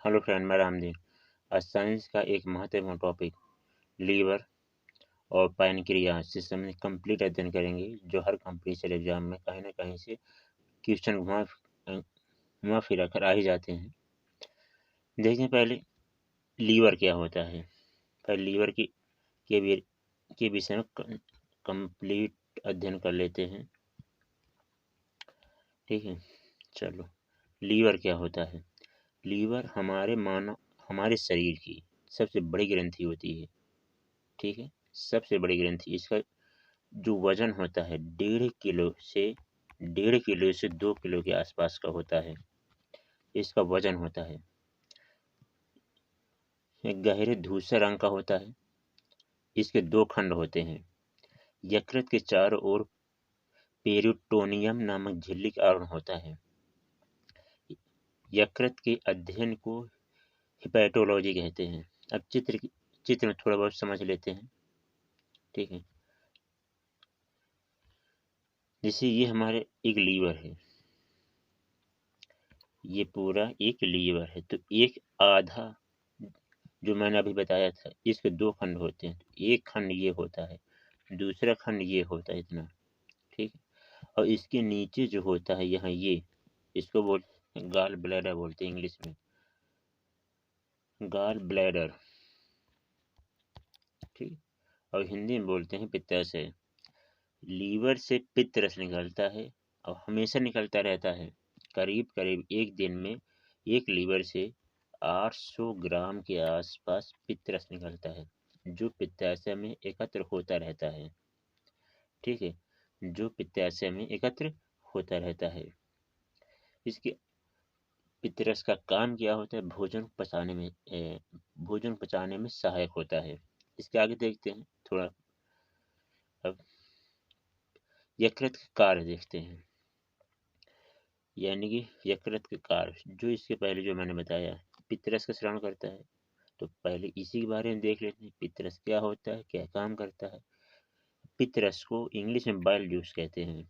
Hello friend, मैं रामदीन। आज science का एक महत्वपूर्ण टॉपिक लीवर और पैनक्रियास से संबंधित कंप्लीट अध्ययन करेंगे, जो हर कॉम्पिटिशन एग्जाम में कहीं ना कहीं से क्वेश्चन घुमा फिरा कर आ ही जाते हैं। देखिए, पहले लीवर क्या होता है। पहले लीवर के विषय में कंप्लीट अध्ययन कर लेते हैं। ठीक है, चलो। लीवर क्या होता है। लीवर हमारे शरीर की सबसे बड़ी ग्रंथि होती है। ठीक है, सबसे बड़ी ग्रंथि। इसका जो वजन होता है 1.5 किलो से 2 किलो के आसपास का होता है। इसका वजन होता है। एक गहरे धूसर रंग का होता है। इसके 2 खंड होते हैं। यकृत के चारों ओर पेरिटोनियम नामक झिल्ली का आवरण होता है। यकृत के अध्ययन को हिपैटोलॉजी कहते हैं। अब चित्र में थोड़ा बहुत समझ लेते हैं। ठीक है, जैसे ये हमारे एक लीवर है, ये पूरा एक लीवर है। तो एक आधा जो मैंने अभी बताया था, इसके 2 खंड होते हैं। एक खंड ये होता है, दूसरा खंड ये होता है, इतना। ठीक है, और इसके नीचे जो होता है यहाँ, ये इसको गाल ब्लैडर बोलते हैं इंग्लिश में, गाल ब्लैडर। ठीक, और हिंदी में बोलते हैं पित्ताशय। लीवर से पित्त रस निकलता है और हमेशा निकलता रहता है। करीब करीब एक दिन में एक लीवर से 800 ग्राम के आसपास पित्त रस निकलता है, जो पित्ताशय में एकत्र होता रहता है। ठीक है, जो पित्ताशय में एकत्र होता रहता है। इसके पित्त रस का काम क्या होता है, भोजन पचाने में सहायक होता है। इसके आगे देखते हैं थोड़ा। अब यकृत के कार्य देखते हैं, यानी कि यकृत के कार्य जो इसके पहले जो मैंने बताया, पित्तरस का स्राव करता है। तो पहले इसी के बारे में देख लेते हैं, पित्तरस क्या होता है, क्या काम करता है। पित्तरस को इंग्लिश में बाइल जूस कहते हैं।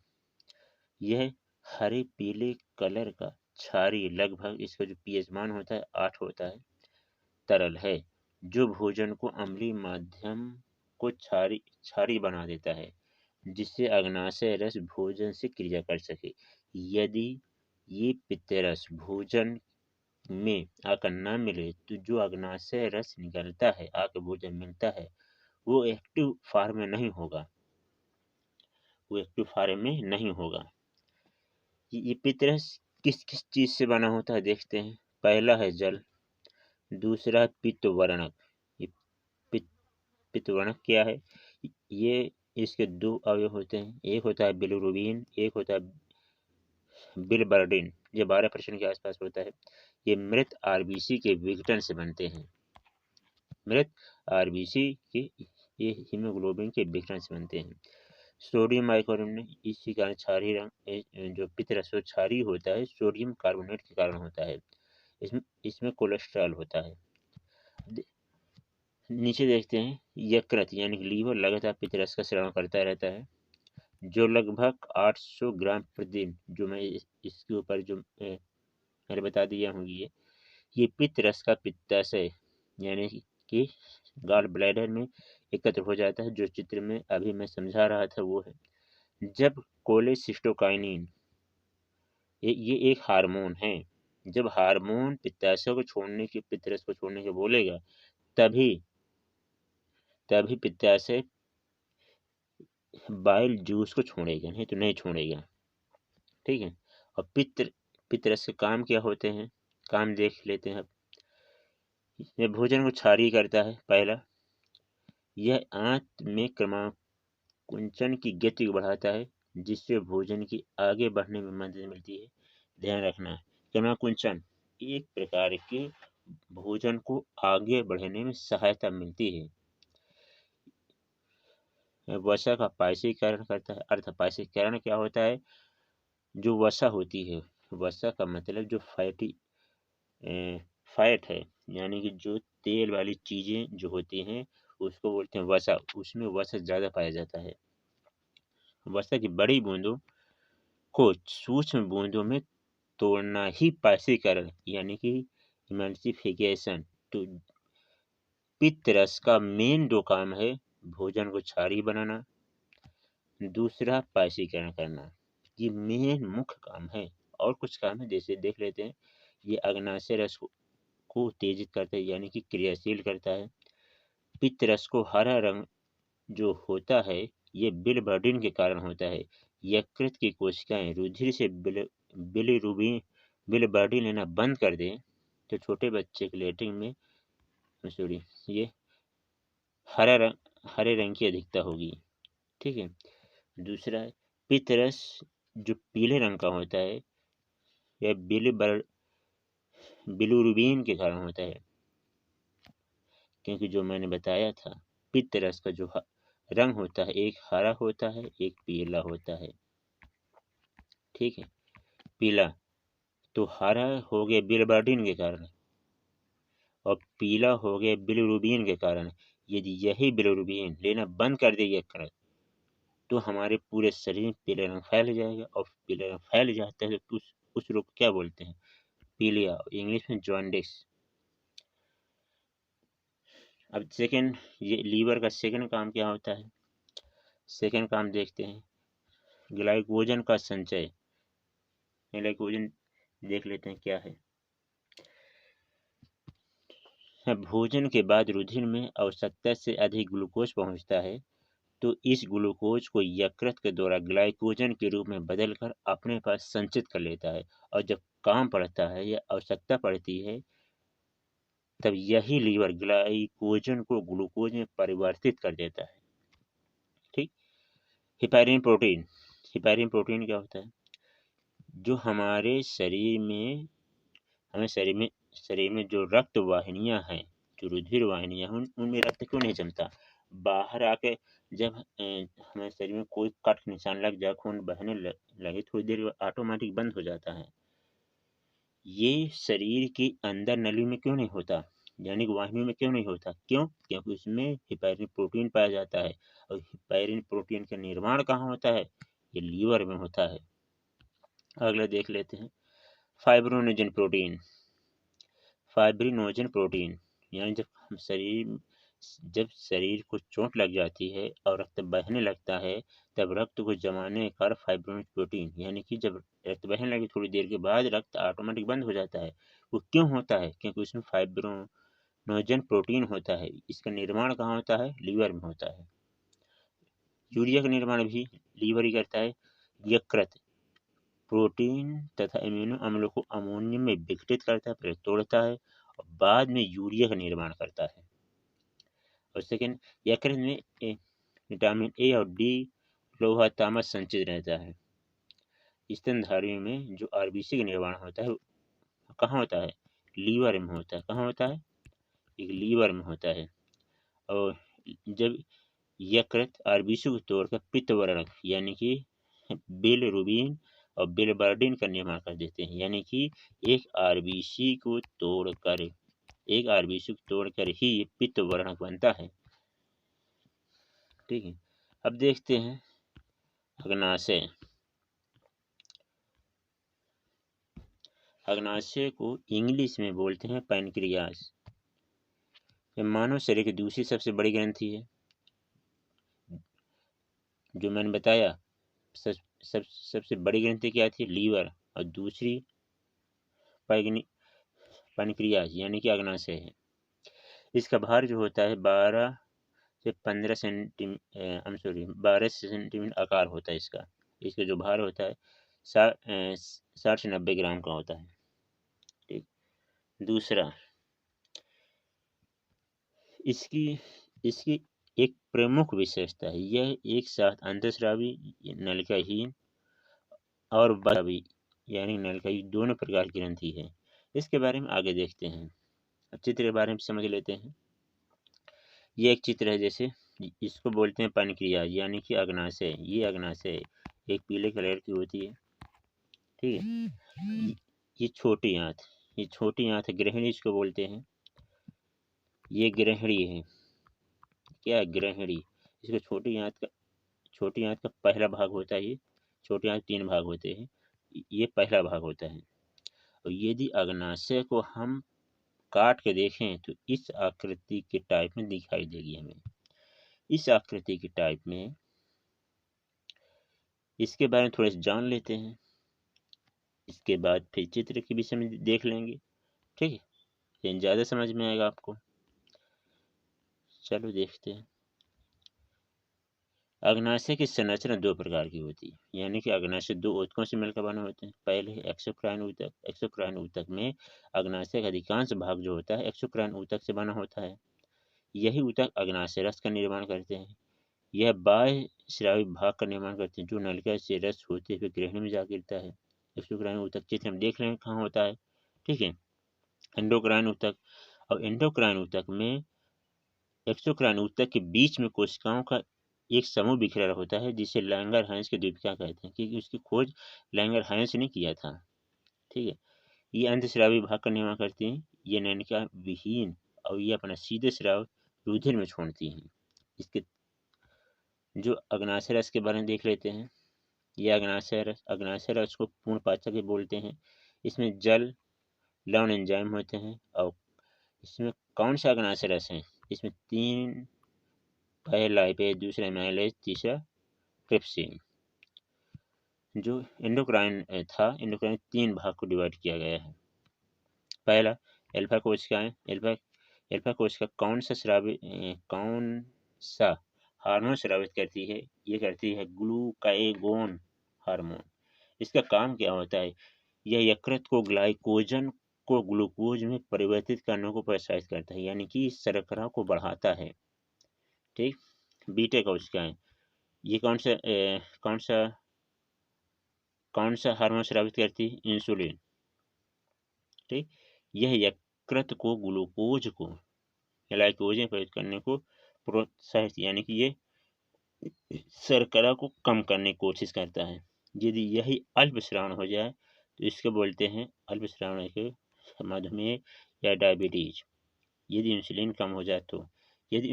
यह हरे पीले कलर का क्षारीय, लगभग इसका जो पीएच मान होता है 8 होता है, तरल है, जो भोजन को अम्लीय माध्यम को क्षारीय बना देता है, जिससे अग्नाशय रस भोजन से क्रिया कर सके। यदि ये पित्तरस भोजन में आकर न मिले, तो जो अग्नाशय रस निकलता है, आकर भोजन मिलता है, वो एक्टिव फॉर्म में नहीं होगा। ये पित्तरस किस किस चीज से बना होता है देखते हैं। पहला है जल, दूसरा पित्तवर्णक। ये पित्तवर्णक क्या है, ये इसके 2 अवयव होते हैं। एक होता है बिलिरुबिन, एक होता है बिलिबर्डिन। ये 12% के आसपास होता है। ये मृत आरबीसी के विघटन से बनते हैं। मृत आरबीसी के ये हीमोग्लोबिन के विघटन से बनते हैं। सोडियम बाइकार्बोनेट, इसी कारण क्षारीय रंग, जो पित्तरस क्षारीय होता है, सोडियम कार्बोनेट के कारण होता है। इसमें कोलेस्ट्रॉल होता है। नीचे देखते हैं, यकृत यानी कि लीवर लगातार पित्तरस का स्राव करता रहता है, जो लगभग 800 ग्राम प्रतिदिन, जो मैं इसके ऊपर जो मैंने बता दिया हूँ, ये पित्तरस का पित्ताशय यानी कि गॉल ब्लैडर में एकत्र हो जाता है। जो चित्र में अभी मैं समझा रहा था वो है। जब कोलेसिस्टोकाइनिन, ये एक हार्मोन है, जब हार्मोन पित्ताशय को छोड़ने के, पित्तरस को छोड़ने के बोलेगा, तभी पित्ताशय बाइल जूस को छोड़ेगा, नहीं तो नहीं छोड़ेगा। ठीक है, और पित्तरस के काम क्या होते हैं, काम देख लेते हैं। यह भोजन को क्षारीय करता है। पहला, यह आंत में क्रमाकुंचन की गति को बढ़ाता है, जिससे भोजन की आगे बढ़ने में मदद मिलती है। ध्यान रखना, क्रमाकुंचन एक प्रकार के भोजन को आगे बढ़ने में सहायता मिलती है। वसा का पाइशीकरण करता है। अर्थ पाइशीकरण क्या होता है, जो वसा होती है, वसा का मतलब जो फैट है, यानी कि जो तेल वाली चीजें जो होती हैं, उसको बोलते हैं वसा। उसमें वसा ज्यादा पाया जाता है। वसा की बड़ी बूंदों को सूक्ष्म बूंदों में तोड़ना ही पाइशीकरण यानी कि इमल्सिफिकेशन। तो पित्त रस का मेन जो काम है भोजन को क्षारीय बनाना, दूसरा पाचीकरण करना, ये मेन मुख्य काम है। और कुछ काम है जैसे देख लेते हैं। ये अग्नाशय रस को उत्तेजित करता है यानी कि क्रियाशील करता है। पित्त रस को हरा रंग जो होता है ये बिलिवर्डिन के कारण होता है। यकृत की कोशिकाएं रुधिर से बिलिवर्डिन लेना बंद कर दें तो छोटे बच्चे के लेटरिन में ये हरे रंग की अधिकता होगी। ठीक है। दूसरा है पित्त रस जो पीले रंग का होता है यह बिलिरुबिन के कारण होता है, क्योंकि जो मैंने बताया था पित्त रस का जो रंग होता है एक हरा होता है एक पीला होता है। ठीक है। पीला तो हरा हो गया बिलिवर्डिन के कारण और पीला हो गया बिलिरुबिन के कारण। यदि यही बिलिरुबिन लेना बंद कर दे यकृत तो हमारे पूरे शरीर में पीला रंग फैल जाएगा और पीला रंग फैल जाता है तो उस रोग को क्या बोलते हैं? पीलिया, इंग्लिश में जॉन्डिस। अब सेकंड, ये लीवर का सेकंड काम क्या होता है? सेकंड काम देखते हैं, ग्लाइकोजन का संचय। ग्लाइकोजन देख लेते हैं क्या है। भोजन के बाद रुधिर में आवश्यकता से अधिक ग्लूकोज पहुंचता है तो इस ग्लूकोज को यकृत के द्वारा ग्लाइकोजन के रूप में बदलकर अपने पास संचित कर लेता है और जब काम पड़ता है या आवश्यकता पड़ती है तब यही लीवर ग्लाइकोजन को ग्लूकोज में परिवर्तित कर देता है। ठीक। Heparin protein. हिपैरिन प्रोटीन क्या होता है? जो हमारे शरीर में जो रक्त वाहिनियां हैं, जो रुधिर वाहिनियां हैं, उनमें रक्त क्यों नहीं जमता? बाहर आके जब हमारे शरीर में कोई कट निशान लग जाए, खून बहने लगे, थोड़ी देर ऑटोमेटिक बंद हो जाता है। ये शरीर के अंदर नली में क्यों नहीं होता, यानी कि वाहिनी में क्यों नहीं होता? क्यों? क्योंकि उसमें हिपैरिन प्रोटीन पाया जाता है और हिपैरिन प्रोटीन का निर्माण कहाँ होता है? ये लीवर में होता है। अगला देख लेते हैं, फाइब्रोनोजन प्रोटीन। फाइब्रिनोजन प्रोटीन यानी जब शरीर को चोट लग जाती है और रक्त बहने लगता है तब रक्त को जमाने का कार्य फाइब्रोनोजन प्रोटीन, यानी कि जब रक्त बहने लगे थोड़ी देर के बाद रक्त ऑटोमेटिक बंद हो जाता है। वो क्यों होता है? क्योंकि उसमें फाइब्रोनोजन प्रोटीन होता है। इसका निर्माण कहाँ होता है? लीवर में होता है। यूरिया का निर्माण भी लीवर ही करता है। यकृत प्रोटीन तथा अमीनो अम्लों को अमोनियम में विघटित करता है, फिर तोड़ता है और बाद में यूरिया का निर्माण करता है। और सेकेंड, यकृत में विटामिन ए और डी, लोहा, तांबा संचित रहता है। स्तनधारियों में जो आरबीसी का निर्माण होता है कहाँ होता है? लीवर में होता है। कहाँ होता है? एक लीवर में होता है। और जब यकृत आरबीसी को तोड़कर पित्त वर्णक यानी कि बिलिरुबिन और बिलिवर्डिन का निर्माण कर देते हैं, यानी कि एक आरबीसी को तोड़कर ही ये पित्त वर्णक बनता है। ठीक है। अब देखते हैं अग्नाशय। अग्नाशय को इंग्लिश में बोलते हैं पैनक्रियास। यह मानव शरीर की दूसरी सबसे बड़ी ग्रंथि है। जो मैंने बताया सबसे बड़ी ग्रंथि क्या थी? लीवर। और दूसरी पैनक्रियास यानी कि अग्नाशय है। इसका भार जो होता है 12 से 15 सेंटीमीटर आकार होता है इसका। इसका जो भार होता है 60 से 90 ग्राम का होता है। ठीक। दूसरा, इसकी एक प्रमुख विशेषता है, यह एक साथ अंतःस्रावी, नलिकाहीन और बहिःस्रावी यानी नलिकाहीन दोनों प्रकार की ग्रंथि है। इसके बारे में आगे देखते हैं। अब चित्र के बारे में समझ लेते हैं। ये एक चित्र है, जैसे इसको बोलते हैं पैनक्रियास यानी कि अग्नाशय। ये अग्नाशय एक पीले कलर की होती है। ठीक है। ये छोटी आंत है, ग्रहणी इसको बोलते हैं। ये ग्रहणी है। क्या है? ग्रहणी। इसको छोटी आंत का पहला भाग होता है। ये छोटी आंत 3 भाग होते हैं, ये पहला भाग होता है। और यदि अग्नाशय को हम काट के देखें तो इस आकृति के टाइप में दिखाई देगी हमें। इस आकृति के टाइप में इसके बारे में थोड़े से जान लेते हैं, इसके बाद फिर चित्र के विषय में देख लेंगे। ठीक है, लेकिन ज़्यादा समझ में आएगा आपको। चलो देखते हैं। अग्नाशय की संरचना दो प्रकार की होती है, यानी कि अग्नाशय दो ऊतकों से मिलकर बने होते हैं। पहले है एक्सोक्राइन ऊतक। एक्सोक्राइन ऊतक में अग्नाशय का अधिकांश भाग जो होता है एक्सोक्राइन ऊतक से बना होता है। यही ऊतक अग्नाशय रस का निर्माण करते हैं। यह बाह्य स्रावी भाग का निर्माण करते हैं जो नलिका से रस होते हुए ग्रहणी में जा गिरता है। एक्सोक्राइन ऊतक चित्र हम देख लें कहाँ होता है। ठीक है, एंडोक्राइन ऊतक। और एंडोक्राइन ऊतक में एक्सोक्राइन ऊतक के बीच में कोशिकाओं का एक समूह बिखरा होता है जिसे लैंगर हाइंस के द्वीपिका कहते हैं, क्योंकि उसकी खोज लैंगर हाइंस ने किया था। ठीक है, ये अंतस्रावी भाग का निर्माण करती हैं। ये नलिका विहीन और ये अपना सीधे स्राव रुधिर में छोड़ती हैं। इसके जो अग्नाशय रस के बारे में देख लेते हैं। ये अग्नाशय रस को पूर्ण पाचक भी बोलते हैं। इसमें जल लवण एंजाइम होते हैं। और इसमें कौन सा अग्नाशय रस है? इसमें तीन, पहला लाइपेज, दूसरा एमाइलेज, तीसरा ट्रिप्सिन। जो एंडोक्राइन था, एंडोक्राइन तीन भाग को डिवाइड किया गया है। पहला एल्फा कोशिकाएं। एल्फा कोशिका कौन सा हार्मोन स्रावित करती है? ये करती है ग्लूकागोन हार्मोन। इसका काम क्या होता है? यह यकृत को ग्लाइकोजन को ग्लूकोज में परिवर्तित करने को प्रोत्साहित करता है, यानी कि शर्करा को बढ़ाता है। ठीक, बीटा कोशिकाएं, ये कौन सा हार्मोन स्रावित करती है? इंसुलिन। ठीक, यह यकृत को ग्लूकोज को ग्लाइकोज में परिवर्तित करने को प्रोत्साहित, यानी कि ये शर्करा को कम करने की कोशिश करता है। यदि यही अल्पस्रावन हो जाए तो इसको बोलते हैं अल्पस्रावन के मधुमेह या डायबिटीज। यदि इंसुलिन कम हो जाए तो, यदि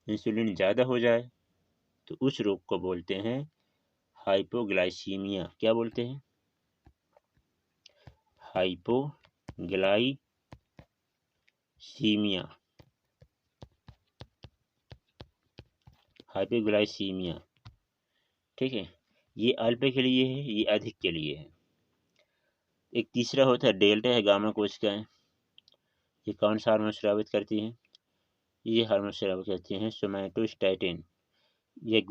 इंसुलिन ज़्यादा हो जाए तो उस रोग को बोलते हैं हाइपोग्लाइसीमिया। क्या बोलते हैं? हाइपोग्लाइसीमिया। हाइपोग्लाइसीमिया। ठीक है, ये अल्प के लिए है, ये अधिक के लिए है। एक तीसरा होता है डेल्टा है गामा कोशिकाएं। ये कौन सा हार्मोन स्रावित करती हैं? ये हार्मोन स्रावित करती हैं सोमैटोस्टैटिन। ये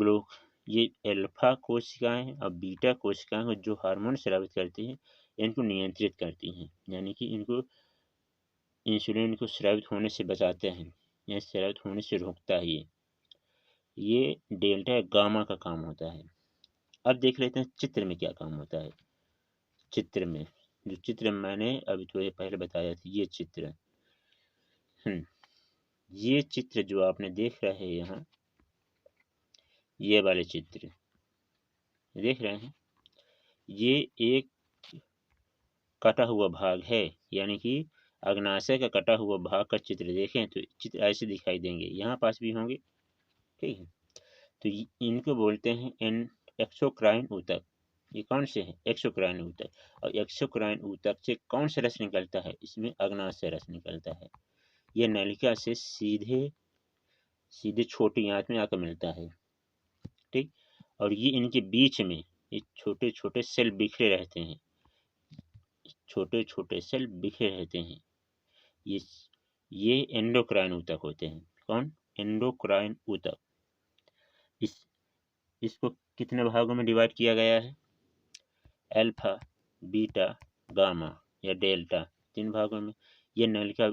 अल्फा कोशिकाएं और बीटा कोशिकाएं को जो हार्मोन स्रावित करती हैं इनको नियंत्रित करती हैं, यानी कि इनको इंसुलिन को स्रावित होने से बचाते हैं या स्रावित होने से रोकता है। ये डेल्टा गामा का काम होता है। अब देख लेते हैं चित्र में क्या काम होता है। चित्र में जो चित्र मैंने अभी थोड़ी पहले बताया था, ये चित्र ये चित्र जो आपने देख रहे हैं यहाँ, ये वाले चित्र देख रहे हैं, ये एक कटा हुआ भाग है, यानी कि अग्नाशय का कटा हुआ भाग का चित्र देखें तो चित्र ऐसे दिखाई देंगे। यहाँ पास भी होंगे। ठीक है, तो इनको बोलते हैं एक्सोक्राइन ऊतक। ये कौन से हैं? एक्सोक्राइन ऊतक। और एक्सोक्राइन ऊतक से कौन सा रस निकलता है? इसमें अग्नाशय रस निकलता है। ये नलिका से सीधे छोटी आंत में आकर मिलता है। ठीक, और ये इनके बीच में ये छोटे छोटे सेल बिखरे रहते हैं। छोटे छोटे सेल बिखरे रहते हैं। ये एंडोक्राइन ऊतक होते हैं। कौन? एंडोक्राइन ऊतक। इसको कितने भागों में डिवाइड किया गया है? अल्फा, बीटा, गामा या डेल्टा, तीन भागों में। ये नलिका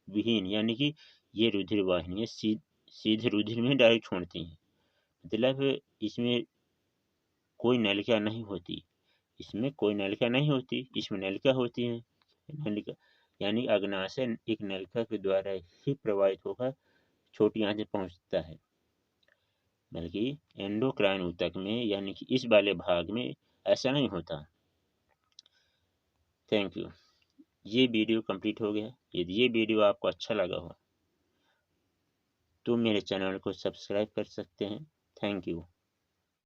विहीन, यानी कि ये रुधिर वाहिनी सीधे रुधिर में डायरेक्ट छोड़ती हैं। मतलब इसमें कोई नलिका नहीं होती। इसमें नलिका होती है। नलिका यानी अग्नाशय एक नलिका के द्वारा ही प्रवाहित होकर छोटी आंत में पहुंचता है। बल्कि एंडोक्राइन ऊतक में, यानी कि इस वाले भाग में ऐसा नहीं होता। Thank you. ये वीडियो कंप्लीट हो गया। यदि ये वीडियो आपको अच्छा लगा हो तो मेरे चैनल को सब्सक्राइब कर सकते हैं। Thank you.